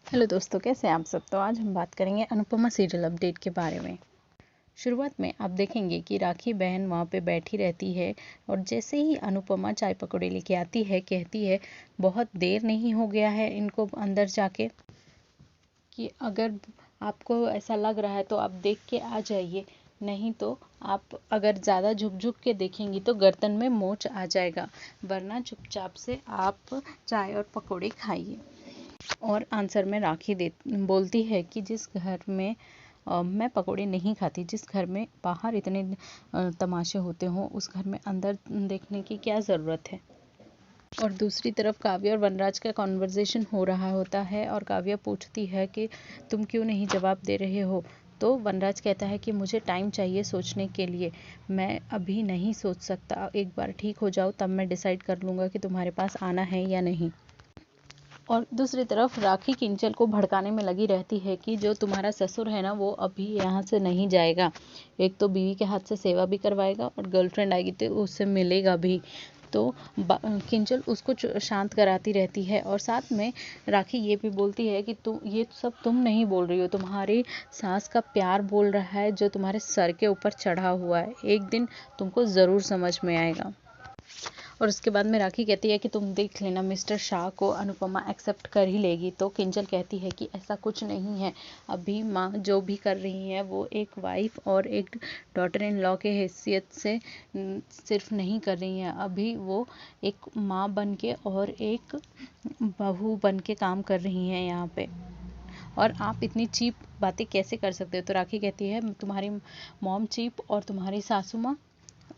Hello दोस्तों, कैसे हैं आप सब। तो आज हम बात करेंगे अनुपमा सीरियल अपडेट के बारे में। शुरुआत में आप देखेंगे कि राखी बहन वहाँ पे बैठी रहती है और जैसे ही अनुपमा चाय पकौड़े लेके आती है, कहती है बहुत देर नहीं हो गया है इनको अंदर जाके, कि अगर आपको ऐसा लग रहा है तो आप देख के आ जाइए, नहीं तो आप अगर ज़्यादा झुक झुक के देखेंगी तो गर्दन में मोच आ जाएगा, वरना चुपचाप से आप चाय और पकौड़े खाइए। और आंसर में राखी बोलती है कि जिस घर में मैं पकौड़े नहीं खाती, जिस घर में बाहर इतने तमाशे होते हों, उस घर में अंदर देखने की क्या ज़रूरत है। और दूसरी तरफ काव्या और वनराज का कॉन्वर्जेशन हो रहा होता है और काव्या पूछती है कि तुम क्यों नहीं जवाब दे रहे हो। तो वनराज कहता है कि मुझे टाइम चाहिए सोचने के लिए, मैं अभी नहीं सोच सकता, एक बार ठीक हो जाओ तब मैं डिसाइड कर लूँगा कि तुम्हारे पास आना है या नहीं। और दूसरी तरफ राखी किंचल को भड़काने में लगी रहती है कि जो तुम्हारा ससुर है ना, वो अभी यहाँ से नहीं जाएगा। एक तो बीवी के हाथ से सेवा भी करवाएगा और गर्लफ्रेंड आएगी तो उससे मिलेगा भी। तो किंचल उसको शांत कराती रहती है और साथ में राखी ये भी बोलती है कि ये सब तुम नहीं बोल रही हो, तुम्हारी सास का प्यार बोल रहा है जो तुम्हारे सर के ऊपर चढ़ा हुआ है, एक दिन तुमको ज़रूर समझ में आएगा। और उसके बाद में राखी कहती है कि तुम देख लेना, मिस्टर शाह को अनुपमा एक्सेप्ट कर ही लेगी। तो किंजल कहती है कि ऐसा कुछ नहीं है, अभी माँ जो भी कर रही है वो एक वाइफ और एक डॉटर इन लॉ के हैसियत से सिर्फ नहीं कर रही हैं, अभी वो एक माँ बन के और एक बहू बन के काम कर रही हैं यहाँ पे। और आप इतनी चीप बातें कैसे कर सकते हो। तो राखी कहती है तुम्हारी मॉम चीप और तुम्हारी सासू माँ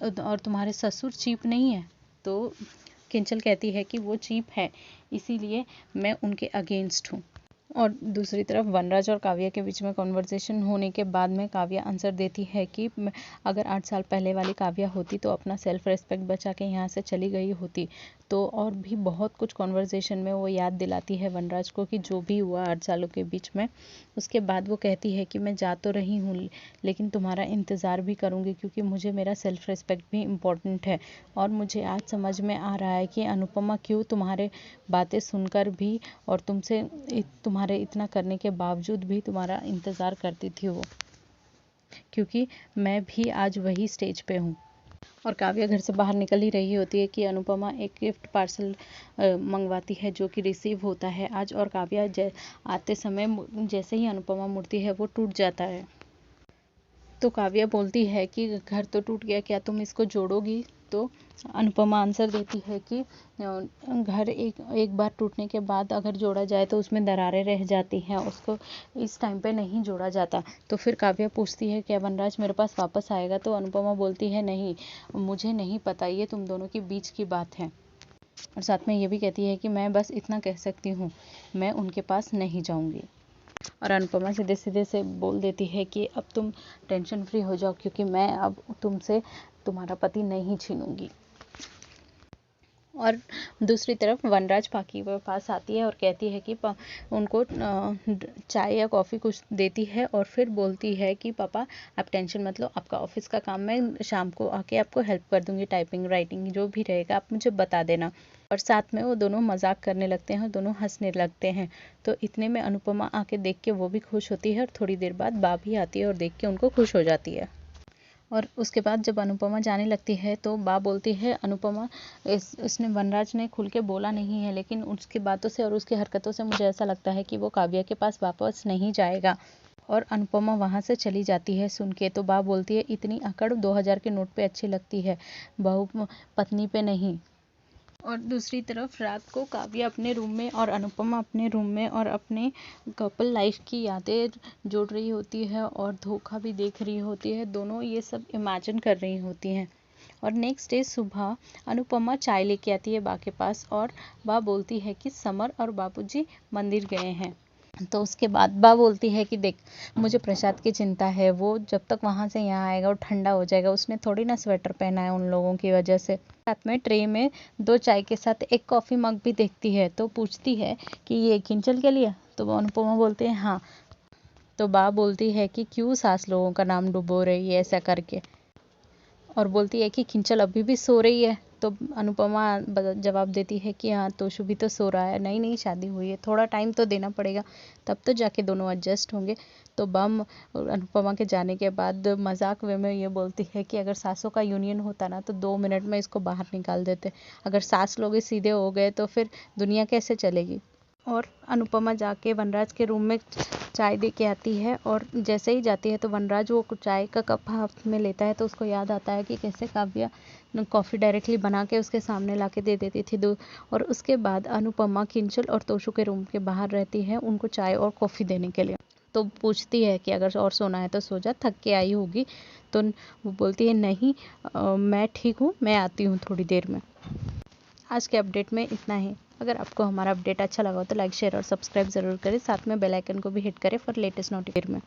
और तुम्हारे ससुर चीप नहीं है। तो किंचल कहती है कि वो चीप है, इसीलिए मैं उनके अगेंस्ट हूँ। और दूसरी तरफ वनराज और काव्या के बीच में कॉन्वर्जेशन होने के बाद में काव्या आंसर देती है कि अगर 8 साल पहले वाली काव्या होती तो अपना सेल्फ रेस्पेक्ट बचा के यहाँ से चली गई होती। तो और भी बहुत कुछ कॉन्वर्जेशन में वो याद दिलाती है वनराज को कि जो भी हुआ 8 सालों के बीच में। उसके बाद वो कहती है कि मैं जा तो रही हूँ लेकिन तुम्हारा इंतज़ार भी करूँगी, क्योंकि मुझे मेरा सेल्फ रेस्पेक्ट भी इम्पोर्टेंट है। और मुझे आज समझ में आ रहा है कि अनुपमा क्यों तुम्हारे बातें सुनकर भी और तुम्हारे इतना करने के बावजूद भी तुम्हारा इंतज़ार करती थी वो, क्योंकि मैं भी आज वही स्टेज पे हूँ। और काव्या घर से बाहर निकल ही रही होती है कि अनुपमा एक गिफ्ट पार्सल मंगवाती है जो कि रिसीव होता है आज। और काव्या आते समय जैसे ही अनुपमा मुड़ती है वो टूट जाता है। तो काव्या बोलती है कि घर तो टूट गया, क्या तुम इसको जोड़ोगी। तो अनुपमा आंसर देती है कि घर एक बार टूटने के बाद अगर जोड़ा जाए तो उसमें दरारें रह जाती हैं, उसको इस टाइम पे नहीं जोड़ा जाता। तो फिर काव्या पूछती है क्या वनराज मेरे पास वापस आएगा। तो अनुपमा बोलती है नहीं, मुझे नहीं पता, ये तुम दोनों के बीच की बात है। और साथ में ये भी कहती है कि मैं बस इतना कह सकती हूँ, मैं उनके पास नहीं जाऊँगी। और अनुपमा सीधे सीधे से बोल देती है कि अब तुम टेंशन फ्री हो जाओ, क्योंकि मैं अब तुमसे तुम्हारा पति नहीं छीनूंगी। और दूसरी तरफ वनराज पाकी के पास आती है और कहती है कि उनको चाय या कॉफ़ी कुछ देती है और फिर बोलती है कि पापा आप टेंशन मत लो, आपका ऑफिस का काम मैं शाम को आके आपको हेल्प कर दूंगी, टाइपिंग राइटिंग जो भी रहेगा आप मुझे बता देना। और साथ में वो दोनों मजाक करने लगते हैं और दोनों हंसने लगते हैं। तो इतने में अनुपमा आके देख के वो भी खुश होती है और थोड़ी देर बाद भाभी आती है और देख के उनको खुश हो जाती है। और उसके बाद जब अनुपमा जाने लगती है तो बा बोलती है अनुपमा इसने वनराज ने खुल के बोला नहीं है, लेकिन उसकी बातों से और उसकी हरकतों से मुझे ऐसा लगता है कि वो काव्या के पास वापस नहीं जाएगा। और अनुपमा वहाँ से चली जाती है सुन के। तो बा बोलती है इतनी अकड़ 2000 के नोट पे अच्छी लगती है, बहू पत्नी पे नहीं। और दूसरी तरफ रात को काव्या अपने रूम में और अनुपमा अपने रूम में और अपने कपल लाइफ की यादें जोड़ रही होती है और धोखा भी देख रही होती है, दोनों ये सब इमेजिन कर रही होती हैं। और नेक्स्ट डे सुबह अनुपमा चाय लेके आती है बा के पास और बा बोलती है कि समर और बापूजी मंदिर गए हैं। तो उसके बाद बा बोलती है कि देख मुझे प्रसाद की चिंता है, वो जब तक वहाँ से यहाँ आएगा वो ठंडा हो जाएगा, उसने थोड़ी ना स्वेटर पहना है उन लोगों की वजह से। साथ में ट्रे में 2 चाय के साथ एक कॉफ़ी मग भी देखती है। तो पूछती है कि ये किंचल के लिए। तो वो अनुपमा बोलते हैं हाँ। तो बा बोलती है कि क्यों सास लोगों का नाम डुबो रही है ऐसा करके, और बोलती है कि किंचल अभी भी सो रही है। तो अनुपमा जवाब देती है कि हाँ तोशु भी तो सो रहा है, नई नई शादी हुई है, थोड़ा टाइम तो देना पड़ेगा, तब तो जाके दोनों एडजस्ट होंगे। तो बम अनुपमा के जाने के बाद मजाक वे में ये बोलती है कि अगर सासों का यूनियन होता ना तो 2 मिनट में इसको बाहर निकाल देते, अगर सास लोग ही सीधे हो गए तो फिर दुनिया कैसे चलेगी। और अनुपमा जाके वनराज के रूम में चाय दे के आती है, और जैसे ही जाती है तो वनराज वो चाय का कप हाथ में लेता है तो उसको याद आता है कि कैसे काव्या कॉफ़ी डायरेक्टली बना के उसके सामने ला के दे देती थी दो। और उसके बाद अनुपमा किंचल और तोशु के रूम के बाहर रहती है उनको चाय और कॉफ़ी देने के लिए। तो पूछती है कि अगर और सोना है तो सो जा, थक के आई होगी। तो वो बोलती है नहीं, मैं ठीक हूँ, मैं आती हूँ थोड़ी देर में। आज के अपडेट में इतना ही। अगर आपको हमारा अपडेट अच्छा लगा हो तो लाइक शेयर और सब्सक्राइब ज़रूर करें, साथ में बेल आइकन को भी हिट करें फॉर लेटेस्ट नोटिफिकेशन में।